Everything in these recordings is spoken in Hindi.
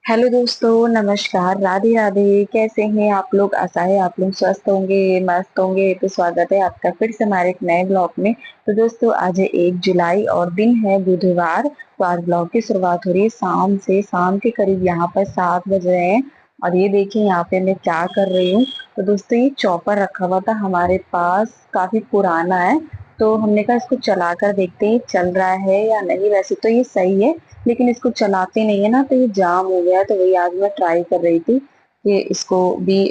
हेलो दोस्तों, नमस्कार, राधे राधे। कैसे हैं आप लोग? आशा है आप लोग स्वस्थ होंगे, मस्त होंगे। तो स्वागत है आपका फिर से हमारे एक नए ब्लॉग में। तो दोस्तों, आज है 1 जुलाई और दिन है बुधवार। तो आज ब्लॉग की शुरुआत हो रही है शाम से। शाम के करीब यहाँ पर 7 बज रहे हैं। और ये देखिए यहाँ पे मैं क्या कर रही हूँ। तो दोस्तों, ये चॉपर रखा हुआ था हमारे पास, काफी पुराना है। तो हमने कहा इसको चला कर देखते हैं चल रहा है या नहीं। वैसे तो ये सही है, लेकिन इसको चलाते नहीं है ना, तो ये जाम हो गया है। तो वही आज मैं ट्राई कर रही थी कि इसको भी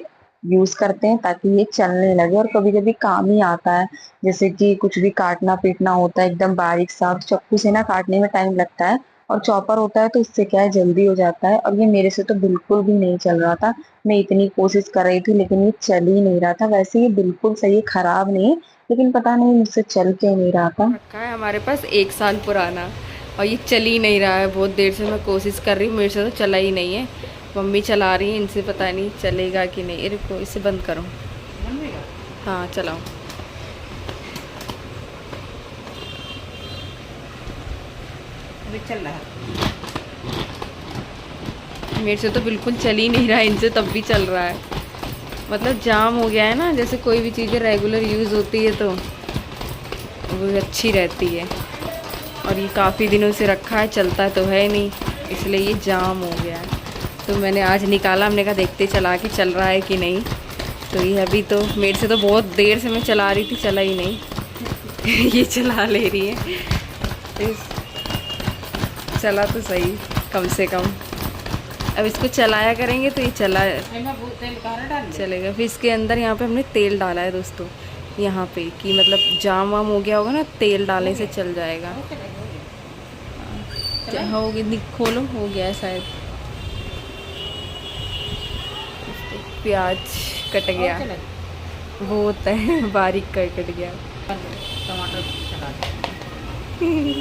यूज करते हैं ताकि ये चलने लगे। और कभी कभी काम ही आता है, जैसे कि कुछ भी काटना पीटना होता है एकदम बारीक सा, चाकू से ना काटने में टाइम लगता है। और चॉपर होता है तो उससे क्या है, जल्दी हो जाता है। और ये मेरे से तो बिल्कुल भी नहीं चल रहा था। मैं इतनी कोशिश कर रही थी लेकिन ये चल ही नहीं रहा था। वैसे ये बिल्कुल सही है, खराब नहीं है, लेकिन पता नहीं मुझसे चल क्यों नहीं रहा था। रखा है हमारे पास 1 साल पुराना। और ये चल ही नहीं रहा है। बहुत देर से मैं कोशिश कर रही हूँ, मेरे से तो चला ही नहीं है। मम्मी चला रही है, इनसे पता नहीं चलेगा कि नहीं। अरे को इसे बंद करो। हाँ चलाओ। अभी चल रहा है। मेरे से तो बिल्कुल चल ही नहीं रहा है, इनसे तब भी चल रहा है। मतलब जाम हो गया है ना, जैसे कोई भी चीज़ें रेगुलर यूज़ होती है तो वो अच्छी रहती है। और ये काफ़ी दिनों से रखा है, चलता तो है नहीं, इसलिए ये जाम हो गया है। तो मैंने आज निकाला, हमने कहा देखते चला के चल रहा है कि नहीं। तो ये अभी तो मेरे से तो बहुत देर से मैं चला रही थी, चला ही नहीं। ये चला ले रही है। चला तो सही कम से कम। अब इसको चलाया करेंगे तो ये चला तेल कहाँ डाल दे? चलेगा। फिर इसके अंदर यहाँ पे हमने तेल डाला है दोस्तों, यहाँ पे कि मतलब जाम वाम हो गया होगा ना, तेल डालने से चल जाएगा। क्या हो गया, खोलो, हो गया है शायद। प्याज कट गया, वो होता है बारीक कट गया। टमाटर चला दे।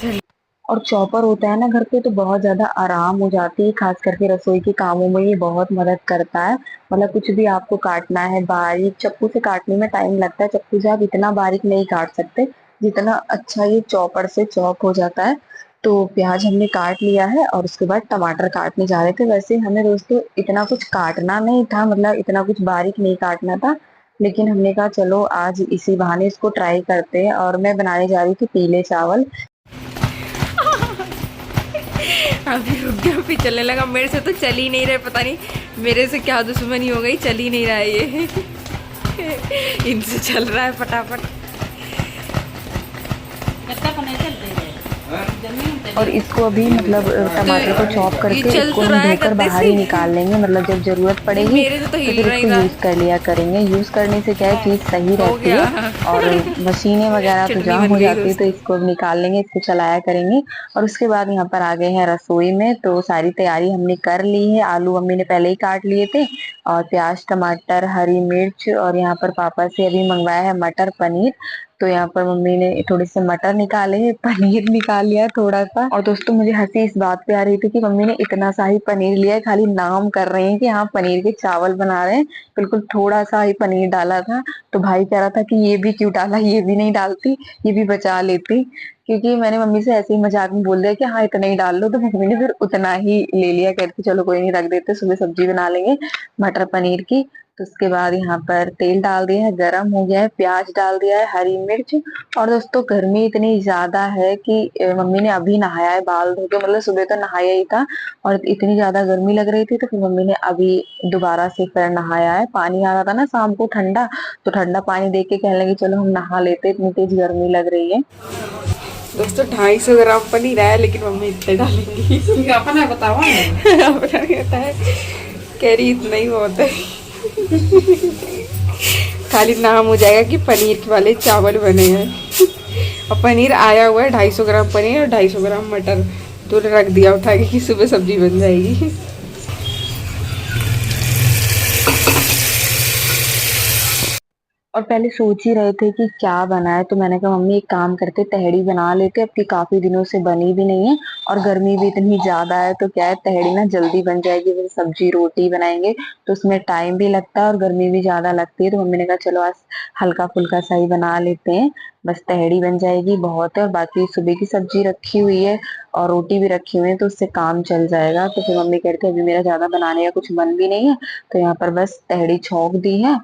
चल। और चॉपर होता है ना घर पे तो बहुत ज्यादा आराम हो जाती है, खास करके रसोई के कामों में ये बहुत मदद करता है। मतलब कुछ भी आपको काटना है बारीक, चाकू से काटने में टाइम लगता है, चाकू से आप इतना बारीक नहीं काट सकते जितना अच्छा ये चॉपर से चॉप हो जाता है। तो प्याज हमने काट लिया है और उसके बाद टमाटर काटने जा रहे थे। वैसे हमें दोस्तों इतना कुछ काटना नहीं था, मतलब इतना कुछ बारीक नहीं काटना था, लेकिन हमने कहा चलो आज इसी बहाने इसको ट्राई करते हैं। और मैं बनाने जा रही थी पीले चावल। अभी रुक गया, फिर चलने लगा। मेरे से तो चल ही नहीं रहे, पता नहीं मेरे से क्या दुश्मनी हो गई, चल ही नहीं रहा है ये। इनसे चल रहा है फटाफट। कितना पनीर चल रही है? जमीन और इसको अभी मतलब टमाटर को चॉप ये करके चल इसको तो हम रहा है धोकर गद्दे बाहर से। ही निकाल लेंगे। मतलब जब जरूरत पड़ेगी मेरे से तो तो हिल फिर नहीं इसको रहा यूज कर लिया करेंगे। यूज करने से क्या है, चीज सही हो रहती गया। है। और मशीनें वगैरह तो चटनी जाम बन हो गई जाती है, तो दोस्तों। इसको अब निकाल लेंगे, इसको चलाया करेंगे। और उसके बाद यहाँ पर आ गए हैं रसोई में। तो सारी तैयारी हमने कर ली है। आलू मम्मी ने पहले ही काट लिए थे, और प्याज टमाटर हरी मिर्च, और यहाँ पर पापा से अभी मंगवाया है मटर पनीर। तो यहाँ पर मम्मी ने थोड़े से मटर निकाले हैं, पनीर निकाल लिया है थोड़ा सा। और दोस्तों, मुझे हंसी इस बात पे आ रही थी कि मम्मी ने इतना सा ही पनीर लिया है, खाली नाम कर रहे हैं कि हाँ पनीर के चावल बना रहे हैं। बिल्कुल थोड़ा सा ही पनीर डाला था। तो भाई कह रहा था कि ये भी क्यों डाला, ये भी नहीं डालती, ये भी बचा लेती। क्योंकि मैंने मम्मी से ऐसे ही मजाक में बोल दिया कि हाँ इतना ही डाल लो, तो मम्मी ने फिर उतना ही ले लिया। कहती चलो कोई नहीं, रख देते, सुबह सब्जी बना लेंगे मटर पनीर की। तो उसके बाद यहाँ पर तेल डाल दिया है, गरम हो गया है, प्याज डाल दिया है, हरी मिर्च। और दोस्तों, गर्मी इतनी ज्यादा है कि मम्मी ने अभी नहाया है बाल धो के, मतलब सुबह तो नहाया ही था। और इतनी ज्यादा गर्मी लग रही थी तो फिर मम्मी ने अभी दोबारा से फिर नहाया है। पानी आ रहा था ना शाम को ठंडा, तो ठंडा पानी देख के कहने लगी चलो हम नहा लेते, इतनी तेज गर्मी लग रही है। दोस्तों 250 ग्राम पनीर आया, लेकिन मम्मी इतने डालेंगी। अपना बताओ ना। अपना कहता है, कह रही इतना ही बहुत है। खाली नाम हो जाएगा कि पनीर के वाले चावल बने हैं। और पनीर आया हुआ है 250 ग्राम पनीर और 250 ग्राम मटर। तो रख दिया उठा के कि सुबह सब्जी बन जाएगी। और पहले सोच ही रहे थे कि क्या बनाए, तो मैंने कहा मम्मी एक काम करते तहड़ी बना लेते, अब की काफी दिनों से बनी भी नहीं है और गर्मी भी इतनी ज्यादा है, तो क्या है तहड़ी ना जल्दी बन जाएगी। फिर सब्जी रोटी बनाएंगे तो उसमें टाइम भी लगता है और गर्मी भी ज्यादा लगती है, तो मम्मी ने कहा चलो आज हल्का फुल्का सा ही बना लेते हैं, बस तहड़ी बन जाएगी बहुत है, और बाकी सुबह की सब्जी रखी हुई है और रोटी भी रखी हुई है, तो उससे काम चल जाएगा। तो फिर मम्मी कहते अभी मेरा ज्यादा बनाने का कुछ मन भी नहीं है, तो यहाँ पर बस तहड़ी छोंक दी है।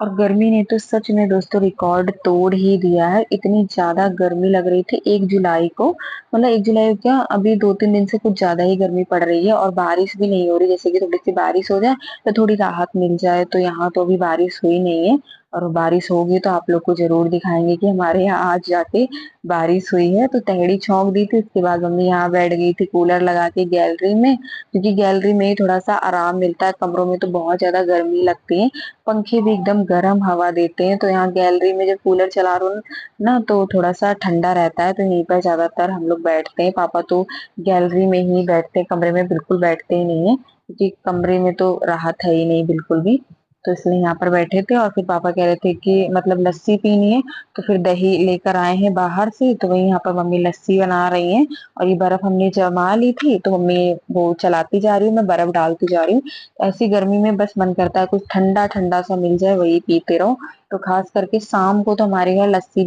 और गर्मी ने तो सच में दोस्तों रिकॉर्ड तोड़ ही दिया है, इतनी ज्यादा गर्मी लग रही थी 1 जुलाई को, मतलब 1 जुलाई को क्या, अभी 2-3 दिन से कुछ ज्यादा ही गर्मी पड़ रही है और बारिश भी नहीं हो रही, जैसे कि थोड़ी सी बारिश हो जाए तो थोड़ी राहत मिल जाए, तो यहाँ तो अभी बारिश हुई नहीं है। और बारिश होगी तो आप लोग को जरूर दिखाएंगे कि हमारे यहाँ आज जाके बारिश हुई है। तो तहड़ी छोंक दी थी, उसके बाद मम्मी यहाँ बैठ गई थी कूलर लगा के गैलरी में, क्योंकि गैलरी में ही थोड़ा सा आराम मिलता है, कमरों में तो बहुत ज्यादा गर्मी लगती है, पंखे भी एकदम गर्म हवा देते हैं, तो यहाँ गैलरी में जब कूलर चला रहा हूँ ना तो थोड़ा सा ठंडा रहता है, तो यहीं पर ज्यादातर हम लोग बैठते हैं। पापा तो गैलरी में ही बैठते हैं, कमरे में बिल्कुल बैठते ही नहीं है, क्योंकि कमरे में तो राहत है ही नहीं बिल्कुल भी, तो इसलिए यहाँ पर बैठे थे। और फिर पापा कह रहे थे कि मतलब लस्सी पीनी है, तो फिर दही लेकर आए हैं बाहर से, तो वही यहाँ पर मम्मी लस्सी बना रही हैं। और ये बर्फ हमने जमा ली थी, तो मम्मी वो चलाती जा रही हूँ, मैं बर्फ डालती जा रही हूँ। ऐसी गर्मी में बस मन करता है कुछ ठंडा ठंडा सा मिल जाए, वही पीते रहो। तो खास करके शाम को तो हमारे घर लस्सी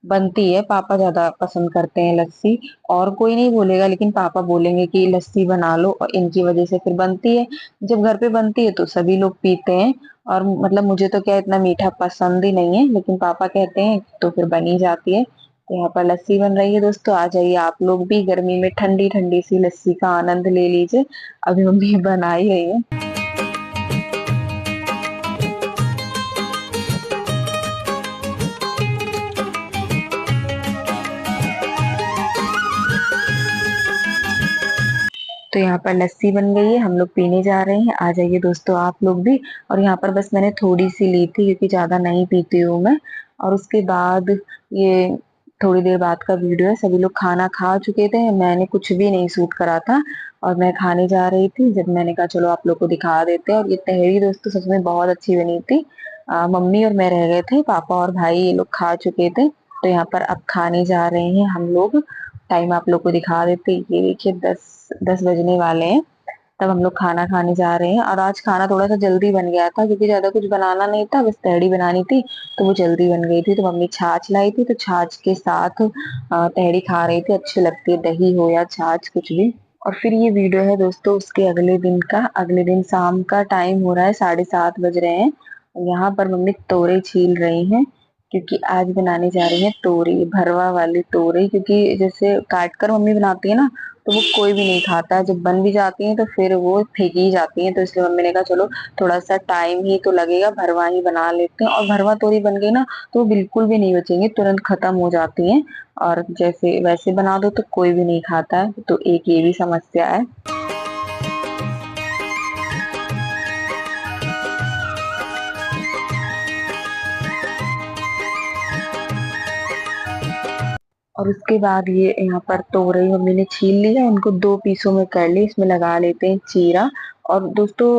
बनती है, पापा ज्यादा पसंद करते हैं लस्सी, और कोई नहीं बोलेगा, लेकिन पापा बोलेंगे कि लस्सी बना लो, और इनकी वजह से फिर बनती है। जब घर पे बनती है तो सभी लोग पीते हैं, और मतलब मुझे तो क्या इतना मीठा पसंद ही नहीं है, लेकिन पापा कहते हैं तो फिर बनी जाती है। तो यहाँ पर लस्सी बन रही है दोस्तों, आ जाइए आप लोग भी गर्मी में ठंडी ठंडी सी लस्सी का आनंद ले लीजिए। अभी मम्मी बना ही रही है। तो यहाँ पर लस्सी बन गई है, हम लोग पीने जा रहे हैं, आ जाइए दोस्तों आप लोग भी। और यहाँ पर बस मैंने थोड़ी सी ली थी, क्योंकि ज्यादा नहीं पीती हूँ मैं। और उसके बाद ये थोड़ी देर बाद का वीडियो है, सभी लोग खाना खा चुके थे, मैंने कुछ भी नहीं शूट करा था, और मैं खाने जा रही थी, जब मैंने कहा चलो आप लोग को दिखा देते हैं। और ये तहरी दोस्तों सच में बहुत अच्छी बनी थी। मम्मी और मैं रह गए थे, पापा और भाई ये लोग खा चुके थे, तो यहाँ पर अब खाने जा रहे हैं हम लोग। टाइम आप लोग को दिखा देते, ये देखिए 10 बजने वाले हैं, तब हम लोग खाना खाने जा रहे हैं। और आज खाना थोड़ा सा जल्दी बन गया था, क्योंकि ज्यादा कुछ बनाना नहीं था, बस तहड़ी बनानी थी, तो वो जल्दी बन गई थी। तो मम्मी छाछ लाई थी, तो छाछ के साथ तहड़ी खा रही थी, अच्छी लगती है, दही हो या छाछ कुछ भी। और फिर ये वीडियो है दोस्तों उसके अगले दिन का, अगले दिन शाम का टाइम हो रहा है, 7:30 बज रहे हैं। यहाँ पर मम्मी तोरई छील रही हैं, क्योंकि आज बनाने जा रही है तोरी, भरवा वाली तोरी, क्योंकि जैसे काट कर मम्मी बनाती है ना, तो वो कोई भी नहीं खाता है, जब बन भी जाती है तो फिर वो फेंकी ही जाती है, तो इसलिए मम्मी ने कहा चलो थोड़ा सा टाइम ही तो लगेगा, भरवा ही बना लेते हैं। और भरवा तोरी बन गई ना तो वो बिल्कुल भी नहीं बचेंगे, तुरंत खत्म हो जाती हैं, और जैसे वैसे बना दो तो कोई भी नहीं खाता है, तो एक ये भी समस्या है। और उसके बाद ये यहाँ पर तोरई मम्मी ने छील लिया, इनको 2 पीसों में कर ली, इसमें लगा लेते हैं चीरा। और दोस्तों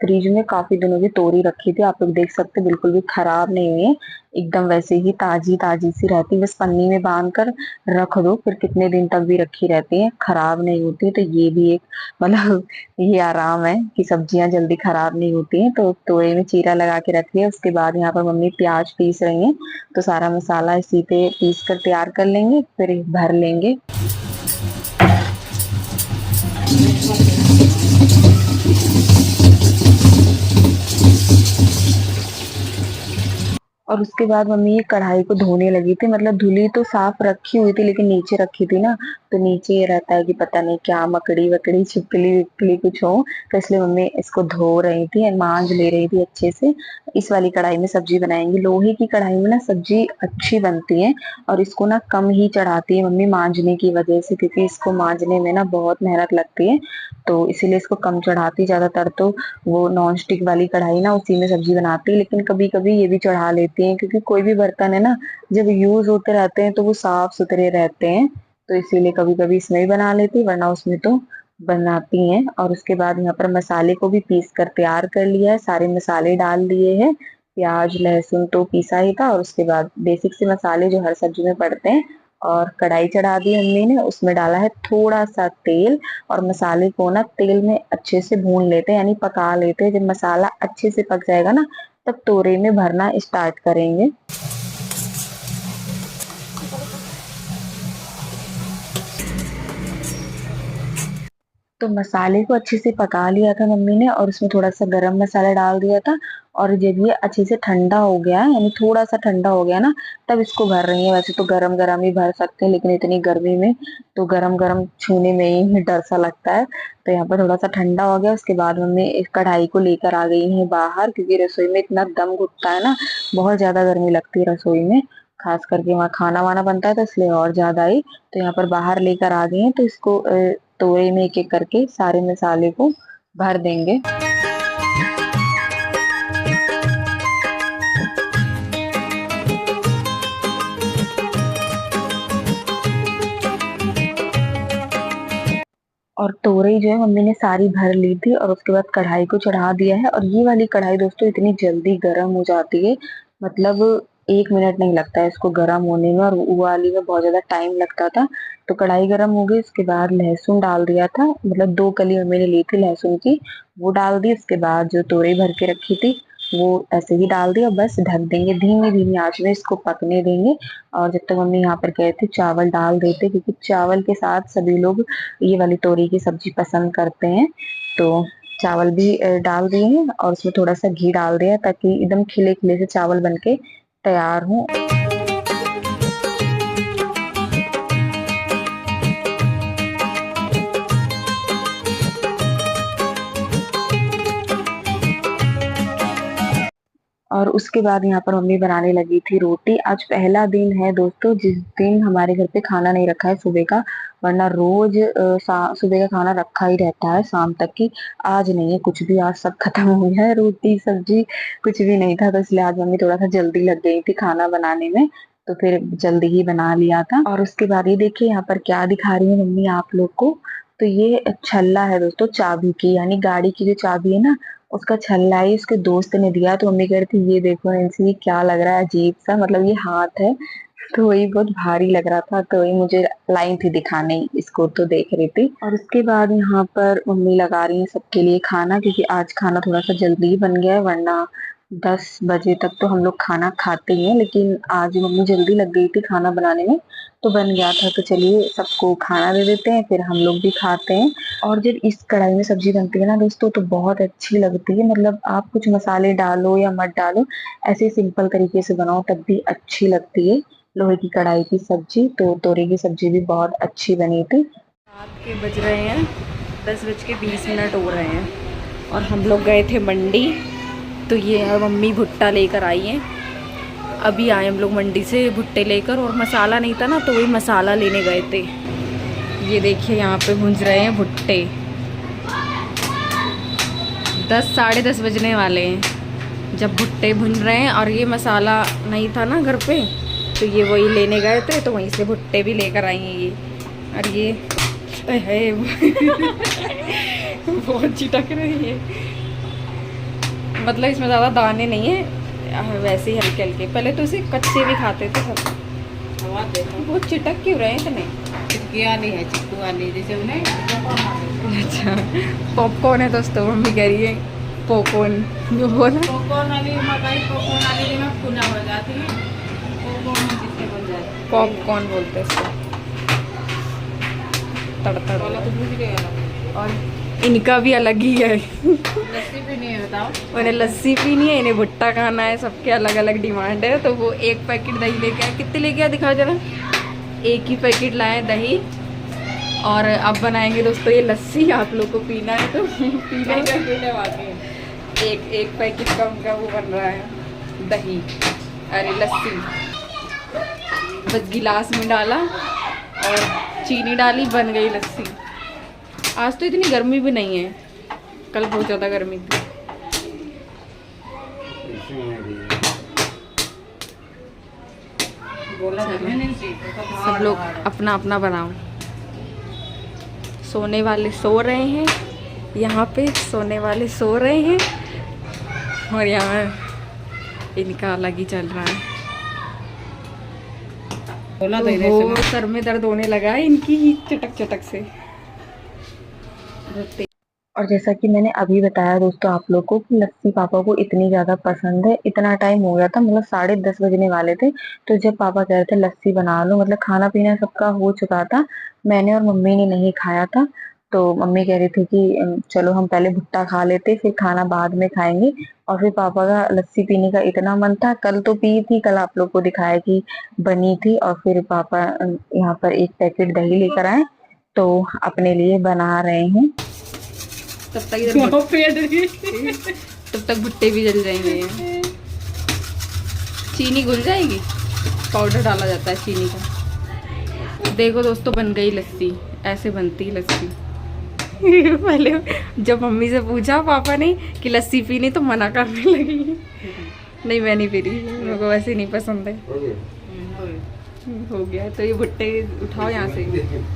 फ्रिज में काफी दिनों की तोरी रखी थी, आप लोग देख सकते हैं, बिल्कुल भी खराब नहीं हुई है, एकदम वैसे ही ताजी ताजी सी रहती है, बस पन्नी में बांध कर रख दो, फिर कितने दिन तक भी रखी रहती है, खराब नहीं होती। तो ये भी एक मतलब ये आराम है कि सब्जियां जल्दी खराब नहीं होती हैं। तो तोरई में चीरा लगा के रख लिया, उसके बाद यहाँ पर मम्मी प्याज पीस रही हैं, तो सारा मसाला इसी पे पीस कर तैयार कर लेंगे, फिर भर लेंगे। और उसके बाद मम्मी ये कढ़ाई को धोने लगी थी, मतलब धुली तो साफ रखी हुई थी, लेकिन नीचे रखी थी ना, तो नीचे ये रहता है कि पता नहीं क्या मकड़ी वकड़ी छिपकली विपकली कुछ हो, तो इसलिए मम्मी इसको धो रही थी, मांज ले रही थी अच्छे से। इस वाली कढ़ाई में सब्जी बनाएंगी, लोहे की कढ़ाई में ना सब्जी अच्छी बनती है, और इसको ना कम ही चढ़ाती है मम्मी मांजने की वजह से, क्योंकि इसको मांजने में ना बहुत मेहनत लगती है। तो इसीलिए इसको कम चढ़ाती। ज्यादातर तो वो नॉन स्टिक वाली कढ़ाई ना उसी में सब्जी बनाती है, लेकिन कभी कभी ये भी चढ़ा लेती हैं क्योंकि कोई भी बर्तन है ना जब यूज होते रहते हैं तो वो साफ सुथरे रहते हैं, तो इसीलिए कभी कभी इसमें भी बना लेती, वरना उसमें तो बनाती हैं। और उसके बाद यहाँ पर मसाले को भी पीस कर तैयार कर लिया है, सारे मसाले डाल दिए हैं, प्याज लहसुन तो पीसा ही था, और उसके बाद बेसिक से मसाले जो हर सब्जी में पड़ते हैं। और कढ़ाई चढ़ा दी मम्मी ने, उसमें डाला है थोड़ा सा तेल, और मसाले को ना तेल में अच्छे से भून लेते हैं, यानी पका लेते हैं। जब मसाला अच्छे से पक जाएगा ना तब तोरे में भरना स्टार्ट करेंगे। तो मसाले को अच्छे से पका लिया था मम्मी ने, और उसमें थोड़ा सा गरम मसाला डाल दिया था। और जब ये अच्छे से ठंडा हो गया है, यानी थोड़ा सा ठंडा हो गया ना, तब इसको भर रही है। वैसे तो गरम गरम ही भर सकते हैं, लेकिन इतनी गर्मी में तो गरम गरम छूने में ही डर सा लगता है। तो यहाँ पर थोड़ा सा ठंडा हो गया, उसके बाद मम्मी इस कढ़ाई को लेकर आ गई है बाहर, क्योंकि रसोई में इतना दम घुटता है ना, बहुत ज्यादा गर्मी लगती है रसोई में, खास करके वहाँ खाना वाना बनता है तो इसलिए और ज्यादा ही। तो यहाँ पर बाहर लेकर आ गए हैं, तो इसको तोए में एक एक करके सारे मसाले को भर देंगे। और तोरई जो है मम्मी ने सारी भर ली थी, और उसके बाद कढ़ाई को चढ़ा दिया है। और ये वाली कढ़ाई दोस्तों इतनी जल्दी गर्म हो जाती है, मतलब 1 मिनट नहीं लगता है इसको गर्म होने में, और वो वाली में बहुत ज्यादा टाइम लगता था। तो कढ़ाई गर्म हो गई, उसके बाद लहसुन डाल दिया था, मतलब 2 कली मम्मी ने ली थी लहसुन की, वो डाल दी। उसके बाद जो तोरई भर के रखी थी वो ऐसे ही डाल दी, और बस ढक देंगे, धीमी धीमी आंच में इसको पकने देंगे। और जब तक मम्मी यहाँ पर गए थे चावल डाल देते, क्योंकि चावल के साथ सभी लोग ये वाली तोरई की सब्जी पसंद करते हैं। तो चावल भी डाल दिए हैं, और उसमें थोड़ा सा घी डाल दिया ताकि एकदम खिले खिले से चावल बनके तैयार हो। और उसके बाद यहाँ पर मम्मी बनाने लगी थी रोटी। आज पहला दिन है दोस्तों जिस दिन हमारे घर पे खाना नहीं रखा है सुबह का, वरना रोज सुबह का खाना रखा ही रहता है शाम तक की। आज नहीं है कुछ भी, आज सब खत्म हो गया है, रोटी सब्जी कुछ भी नहीं था, तो इसलिए आज मम्मी थोड़ा सा जल्दी लग गई थी खाना बनाने में, तो फिर जल्दी ही बना लिया था। और उसके बाद ये देखिए यहाँ पर क्या दिखा रही है मम्मी आप लोग को। तो ये छल्ला है दोस्तों चाबी की, यानी गाड़ी की जो चाबी है ना उसका छल्ला ही उसके दोस्त ने दिया। तो मम्मी कह रही थी ये देखो नैन्सी ये क्या लग रहा है अजीब सा, मतलब ये हाथ है, तो वही बहुत भारी लग रहा था, तो वही मुझे लाई थी दिखाने, इसको तो देख रही थी। और उसके बाद यहाँ पर मम्मी लगा रही है सबके लिए खाना, क्योंकि आज खाना थोड़ा सा जल्दी ही बन गया है, वरना 10 बजे तक तो हम लोग खाना खाते ही हैं, लेकिन आज मम्मी जल्दी लग गई थी खाना बनाने में तो बन गया था। तो चलिए सबको खाना दे देते हैं, फिर हम लोग भी खाते हैं। और जब इस कढ़ाई में सब्जी बनती है ना दोस्तों तो बहुत अच्छी लगती है, मतलब आप कुछ मसाले डालो या मत डालो, ऐसे सिंपल तरीके से बनाओ तब भी अच्छी लगती है। लोहे की कढ़ाई की सब्जी, तो तोरई की सब्जी भी बहुत अच्छी बनी थी। रात के बज रहे हैं 10:20 हो रहे हैं, और हम लोग गए थे मंडी। तो ये है मम्मी भुट्टा लेकर आई हैं, अभी आए हम लोग मंडी से भुट्टे लेकर, और मसाला नहीं था ना तो वही मसाला लेने गए थे। ये देखिए यहाँ पे भुंज रहे हैं भुट्टे, 10 साढ़े 10 बजने वाले हैं जब भुट्टे भुन रहे हैं। और ये मसाला नहीं था ना घर पे, तो ये वही लेने गए थे, तो वहीं से भुट्टे भी लेकर आई हैं ये। और ये है बहुत चिटक रही है, मतलब इसमें ज़्यादा दाने नहीं है, वैसे ही हल्के हल्के। पहले तो इसे कच्चे भी खाते थे सब। हवा देखो वो चिटक क्यों रहे हैं इतने? चिटकी वाली है, चिट्टू वाली, जैसे उन्हें अच्छा पॉपकॉर्न है दोस्तों, मम्मी कह रही है पॉपकॉर्न जो बोला। पॉपकॉर्न वाली मकई, पॉपकॉर्न वाली में खुना हो जाती है, पॉपकॉर्न जिससे बन जाए पॉपकॉर्न बोलते हैं इसको, तड़तड़। वाला तो भूल गया। और इनका भी अलग ही है, लस्सी भी नहीं है बताओ। उन्हें लस्सी पीनी है, इन्हें भुट्टा खाना है, सबके अलग अलग डिमांड है। तो वो एक पैकेट दही लेके आए, कितने लेके आए दिखाओ जरा। एक ही पैकेट लाए दही, और अब बनाएंगे दोस्तों ये लस्सी। आप लोग को पीना है तो पीने वाले, एक पैकेट का उनका वो बन रहा है दही, अरे लस्सी। बस गिलास में डाला और चीनी डाली, बन गई लस्सी। आज तो इतनी गर्मी भी नहीं है, कल बहुत ज़्यादा गर्मी थी। सब लोग अपना अपना बनाओ। सोने वाले सो रहे हैं, यहाँ पे सोने वाले सो रहे हैं, और यहाँ इनका अलग ही चल रहा है। तो सर में दर्द होने लगा है इनकी चटक चटक से। और जैसा कि मैंने अभी बताया दोस्तों आप लोग को कि लस्सी पापा को इतनी ज्यादा पसंद है। इतना टाइम हो गया था, मतलब 10:30 बजने वाले थे, तो जब पापा कह रहे थे लस्सी बना लो, मतलब खाना पीना सबका हो चुका था, मैंने और मम्मी ने नहीं खाया था। तो मम्मी कह रही थी कि चलो हम पहले भुट्टा खा लेते, फिर खाना बाद में खाएंगे। और फिर पापा का लस्सी पीने का इतना मन था, कल तो पी थी, कल आप लोग को दिखाया कि बनी थी। और फिर पापा यहाँ पर एक पैकेट दही लेकर आए, तो अपने लिए बना रहे हैं। तब तक तब तक भुट्टे भी जल जाएंगे। चीनी घुल जाएगी, पाउडर डाला जाता है चीनी का। देखो दोस्तों, बन गई लस्सी। ऐसे बनती है लस्सी। पहले जब मम्मी से पूछा पापा ने कि लस्सी पीनी, तो मना करने लगी, नहीं मैं नहीं पी रही, मेरे को वैसे नहीं पसंद है। हो गया। तो ये भुट्टे उठाओ यहाँ से,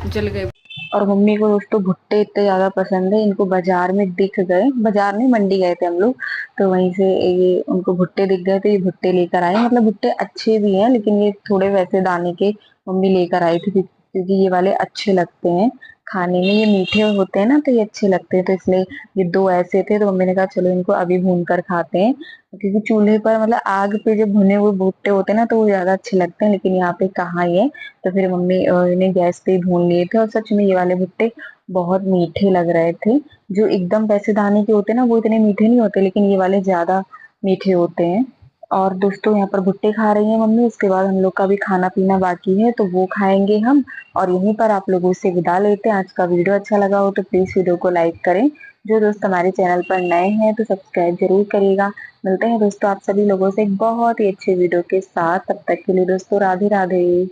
जल गए। और मम्मी को दोस्तों भुट्टे इतने ज्यादा पसंद है, इनको बाजार में दिख गए, बाजार में मंडी गए थे हम लोग, तो वहीं से ये उनको भुट्टे दिख गए, तो ये भुट्टे लेकर आए। मतलब भुट्टे अच्छे भी हैं, लेकिन ये थोड़े वैसे दाने के मम्मी लेकर आई थी, क्योंकि ये वाले अच्छे लगते हैं खाने में, ये मीठे होते हैं ना, तो ये अच्छे लगते हैं, तो इसलिए ये दो ऐसे थे, तो मम्मी ने कहा चलो इनको अभी भून कर खाते हैं। क्योंकि चूल्हे पर मतलब आग पे जब भुने हुए भुट्टे होते हैं ना, तो वो ज्यादा अच्छे लगते हैं, लेकिन यहाँ पे कहाँ ये, तो फिर मम्मी ने गैस पे ही भून लिए थे। और सच में ये वाले भुट्टे बहुत मीठे लग रहे थे। जो एकदम पैसे दाने के होते हैं ना, वो इतने मीठे नहीं होते, लेकिन ये वाले ज्यादा मीठे होते हैं। और दोस्तों यहाँ पर भुट्टे खा रही है मम्मी, उसके बाद हम लोग का भी खाना पीना बाकी है, तो वो खाएंगे हम। और यहीं पर आप लोगों से विदा लेते हैं। आज का वीडियो अच्छा लगा हो तो प्लीज वीडियो को लाइक करें। जो दोस्त हमारे चैनल पर नए हैं तो सब्सक्राइब जरूर करिएगा। मिलते हैं दोस्तों आप सभी लोगों से एक बहुत ही अच्छे वीडियो के साथ। तब तक के लिए दोस्तों राधे राधे।